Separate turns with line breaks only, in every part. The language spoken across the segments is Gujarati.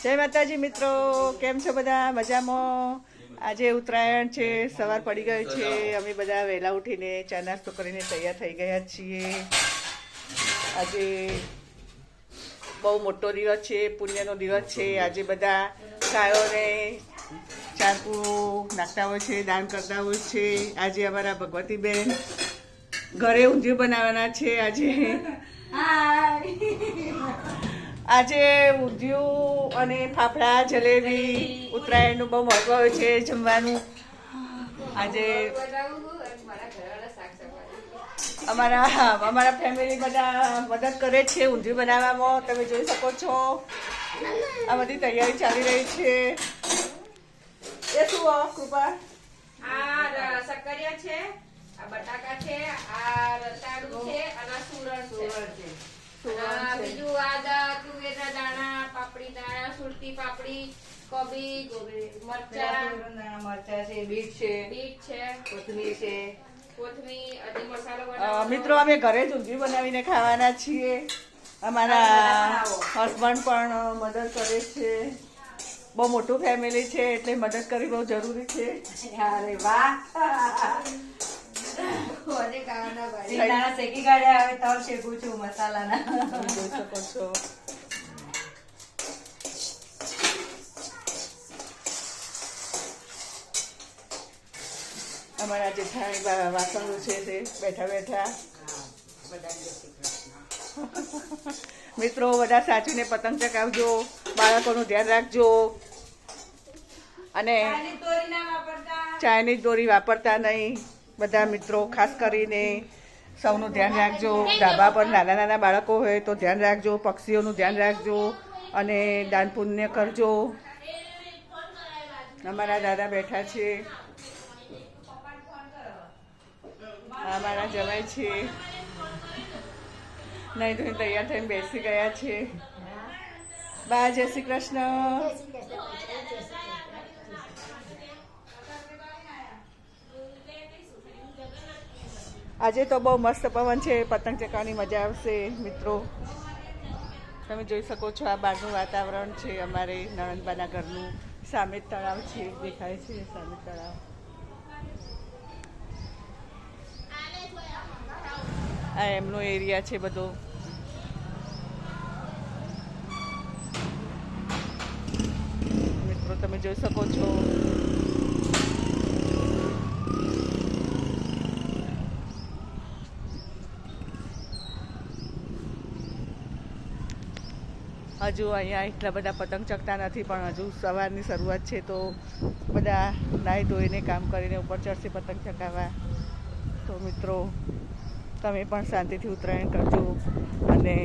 જય માતાજી મિત્રો, કેમ છો બધા? મજામાં? આજે ઉત્તરાયણ છે, સવાર પડી ગઈ છે. અમે બધા વહેલા ઉઠીને ચા નાસ્તો કરીને તૈયાર થઈ ગયા છીએ. આજે બહુ મોટો દિવસ છે, પુણ્યનો દિવસ છે. આજે બધા ગાયોને ચારકું નાખતા હોય છે, દાન કરતા હોય છે. આજે અમારા ભગવતીબેન ઘરે ઊંધિયું બનાવવાના છે. આજે ઊંધિયું અને ફાફડા જલેબી ઉત્તરાયણનું બહુ મહત્વ હોય છે જમવાનું. આજે અમારા ફેમિલી બધા મદદ કરે છે ઊંધિયું બનાવવામાં. તમે જોઈ શકો છો આ બધી તૈયારી ચાલી રહી છે. એ શું કૃપા?
આ સક્કરિયા છે, આ બટાકા છે, આ રતાડું છે અને સુરણ છે. બીજું આ તુવેરના દાણા, પાપડી દાણા, સુરતી પાપડી, કોબીજ,
મરચા છે, બીટ છે, કોથમીર છે. મિત્રો અમે ઘરે જ ઊંધિયું બનાવીને ખાવાના છીએ. અમારા હસબન્ડ પણ મદદ કરે છે. બહુ મોટું ફેમિલી છે એટલે મદદ કરવી બહુ જરૂરી છે.
અરે વાહ, શેકી કાઢ્યા. હવે તવ શેકું છું મસાલાના.
જોઈ શકો છો. અમારા જેઠાણી વાસણો છે તે બેઠા બેઠા. મિત્રો બધા સાચવીને પતંગ ચગાવજો, બાળકોનું ધ્યાન રાખજો અને ચાઇનીઝ દોરી વાપરતા નહીં. બધા મિત્રો ખાસ કરીને સૌનું ધ્યાન રાખજો. ધાબા પર નાના નાના બાળકો હોય તો ધ્યાન રાખજો, પક્ષીઓનું ધ્યાન રાખજો અને દાન પુણ્ય કરજો. અમારા દાદા બેઠા છે, અમારા જવાય છે, નહીં ધોઈને તૈયાર થઈને બેસી ગયા છે. બા જય શ્રી કૃષ્ણ. આજે તો બહુ મસ્ત પવન છે, પતંગ ચગાવવાની મજા આવશે. મિત્રો તમે જોઈ શકો છો આ બહારનું વાતાવરણ છે અમારે નણંદબાના ઘરનું. સામે તળાવ છે, દેખાય છે સામે તળાવ. આ એમનો એરિયા છે બધો. મિત્રો તમે જોઈ શકો છો હજુ અહીંયા એટલા બધા પતંગ ચગતા નથી, પણ હજુ સવારની શરૂઆત છે તો બધા નાહી ધોઈને કામ કરીને ઉપર ચડશે પતંગ ચગાવવા. તો મિત્રો તમે પણ શાંતિથી ઉત્તરાયણ કરજો અને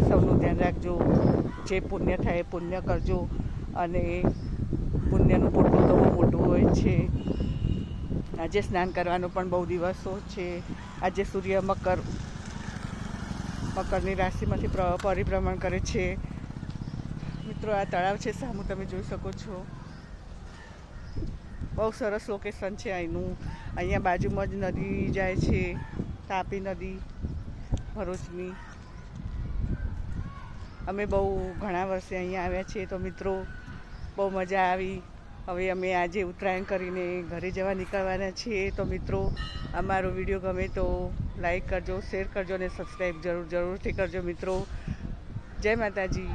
સૌનું ધ્યાન રાખજો. જે પુણ્ય થાય પુણ્ય કરજો અને પુણ્યનું પોટલું તો બહુ મોટું હોય છે. આજે સ્નાન કરવાનો પણ બહુ દિવસો છે. આજે સૂર્ય મકરની રાશિમાંથી પરિભ્રમણ કરે છે. મિત્રો આ તળાવ છે સામું, તમે જોઈ શકો છો. બહુ સરસ લોકેશન છે અહીંનું. અહીંયા બાજુમાં જ નદી જાય છે, તાપી નદી ભરૂચની. અમે બહુ ઘણા વર્ષે અહીંયા આવ્યા છીએ તો મિત્રો બહુ મજા આવી. હવે અમે આજે ઉત્તરાયણ કરીને ઘરે જવા નીકળવાના છીએ. તો મિત્રો અમારો વિડીયો ગમે તો લાઈક કરજો, શેર કરજો અને સબસ્ક્રાઈબ જરૂરથી કરજો. મિત્રો જય માતાજી.